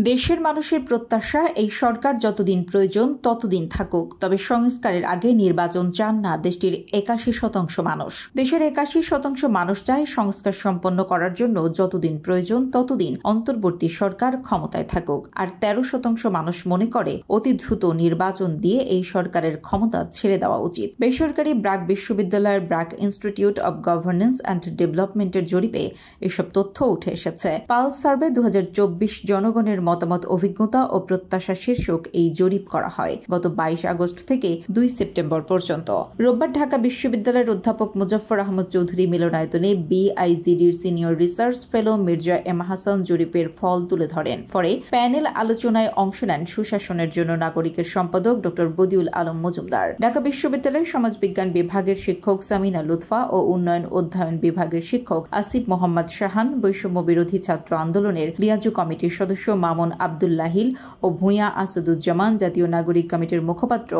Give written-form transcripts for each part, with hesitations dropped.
দেশের মানুষের প্রত্যাশা এই সরকার যতদিন প্রয়োজন ততদিন থাকুক, তবে সংস্কারের আগে নির্বাচন চান না দেশটির ৮১% মানুষ। দেশের ৮১% মানুষ চায় সংস্কার সম্পন্ন করার জন্য যতদিন প্রয়োজন ততদিন অন্তর্বর্তী সরকার ক্ষমতায় থাকুক, আর ১৩% মানুষ মনে করে অতি দ্রুত নির্বাচন দিয়ে এই সরকারের ক্ষমতা ছেড়ে দেওয়া উচিত। বেসরকারি ব্র্যাক বিশ্ববিদ্যালয়ের BRAC institute of governance and ডেভেলপমেন্টের জরিপে এসব তথ্য উঠে এসেছে। পালস সার্ভে ২০২৪ জনগণের মতামত, অভিজ্ঞতা ও প্রত্যাশা শীর্ষক এই জরিপ করা হয় গত ২২ আগস্ট থেকে ২ সেপ্টেম্বর পর্যন্ত। রোববার ঢাকা বিশ্ববিদ্যালয়ের অধ্যাপক মুজাফফর আহমদ চৌধুরী মিলনায়তনে বিআইজিডির senior research fellow Mirza M Hasan জরিপের ফল তুলে ধরেন। পরে প্যানেল আলোচনায় অংশ নেন সুশাসনের জন্য নাগরিকের সম্পাদক ড বদিউল আলম মজুমদার, ঢাকা বিশ্ববিদ্যালয়ের সমাজবিজ্ঞান বিভাগের শিক্ষক সামিনা লুৎফা ও উন্নয়ন অধ্যয়ন বিভাগের শিক্ষক আসিফ মোহাম্মদ শাহান, বৈষম্য বিরোধী ছাত্র আন্দোলনের লিয়াজু কমিটির সদস্য মামুন আব্দুল্লাহিল ও ভূঁইয়া আসাদুজ্জামান, জাতীয় নাগরিক কমিটির মুখপাত্র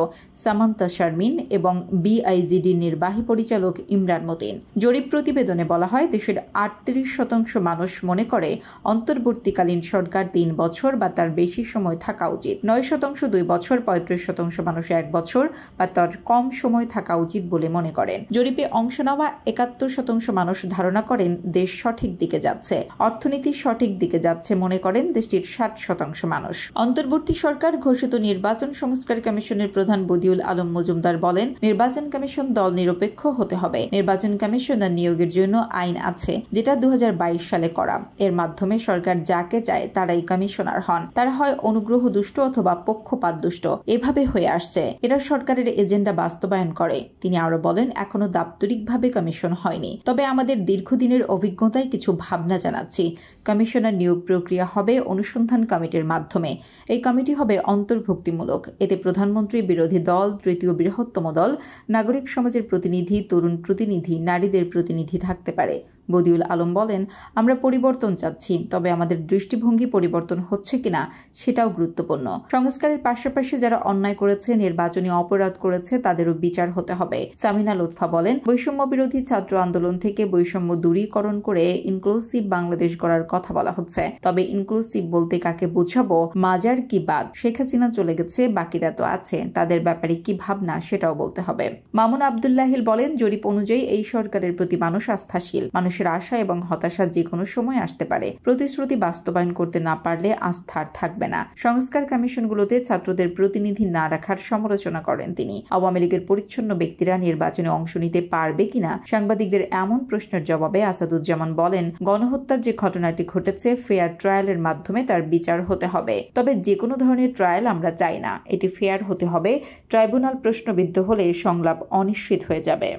সামান্তা শারমিন এবং বিআইজিডি নির্বাহী পরিচালক ইমরান মতিন। জরিপ প্রতিবেদনে বলা হয়, দেশের ৩৮% মানুষ মনে করে অন্তর্বর্তীকালীন সরকার ৩ বছর বা তার বেশি সময় থাকা উচিত, ৯% ২ বছর, ৩৫% মানুষ ১ বছর বা তার কম সময় থাকা উচিত বলে মনে করেন। জরিপে অংশ নেওয়া ৭১% মানুষ ধারণা করেন দেশ সঠিক দিকে যাচ্ছে, অর্থনীতি সঠিক দিকে যাচ্ছে মনে করেন দেশটির ৬০% মানুষ। অন্তর্বর্তী সরকার ঘোষিত নির্বাচন সংস্কার কমিশনের প্রধান বদিউল আলম মজুমদার বলেন, নির্বাচন কমিশন দল নিরপেক্ষ হতে হবে। নির্বাচন কমিশনার নিয়োগের জন্য আইন আছে, যেটা ২০২২ সালে করা। এর মাধ্যমে সরকার যাকে চায় তারাই কমিশনার হন। তারা হয় অনুগ্রহ দুষ্ট অথবা পক্ষপাত দুষ্ট, এভাবে হয়ে আসছে। এরা সরকারের এজেন্ডা বাস্তবায়ন করে। তিনি আরো বলেন, এখনো দাপ্তরিকভাবে কমিশন হয়নি, তবে আমাদের দীর্ঘদিনের অভিজ্ঞতায় কিছু ভাবনা জানাচ্ছি। কমিশনার নিয়োগ প্রক্রিয়া হবে অনুসন্ধান কমিটির মাধ্যমে। এই কমিটি হবে অন্তর্ভুক্তিমূলক। এতে প্রধানমন্ত্রী, বিরোধী দল, তৃতীয় বৃহত্তম দল, নাগরিক সমাজের প্রতিনিধি, তরুণ প্রতিনিধি, নারীদের প্রতিনিধি থাকতে পারে। বদিউল আলম বলেন, আমরা পরিবর্তন চাচ্ছি, তবে আমাদের দৃষ্টিভঙ্গি পরিবর্তন হচ্ছে কিনা সেটাও গুরুত্বপূর্ণ। সংস্কারের পাশাপাশি যারা অন্যায় করেছে, নির্বাচনী অপরাধ করেছে, তাদেরও বিচার হতে হবে। সামিনা লুৎফা বলেন, বৈষম্য বিরোধী ছাত্র আন্দোলন থেকে বৈষম্য দূরীকরণ করে ইনক্লুসিভ বাংলাদেশ গড়ার কথা বলা হচ্ছে, তবে ইনক্লুসিভ বলতে কাকে বোঝাবো? মাজার কি বাদ? শেখ হাসিনা চলে গেছে, বাকিরা তো আছে, তাদের ব্যাপারে কি ভাবনা সেটাও বলতে হবে। মামুন আব্দুল্লাহিল বলেন, জরিপ অনুযায়ী এই সরকারের প্রতি মানুষ আস্থাশীল। মানুষের আশা এবং হতাশা যে কোনো সময় আসতে পারে। প্রতিশ্রুতি বাস্তবায়ন করতে না পারলে আস্থার থাকবে না। সংস্কার কমিশনগুলোতে ছাত্রদের প্রতিনিধি না রাখার সমালোচনা করেন তিনি। আওয়ামী লীগের পরিচ্ছন্ন ব্যক্তিরা নির্বাচনে অংশ নিতে পারবে কিনা সাংবাদিকদের এমন প্রশ্নের জবাবে আসাদুজ্জামান বলেন, গণহত্যার যে ঘটনাটি ঘটেছে, ফেয়ার ট্রায়ালের মাধ্যমে তার বিচার হতে হবে। তবে যে কোনো ধরনের ট্রায়াল আমরা চাই না, এটি ফেয়ার হতে হবে। ট্রাইব্যুনাল প্রশ্নবিদ্ধ হলে সংলাপ অনিশ্চিত হয়ে যাবে।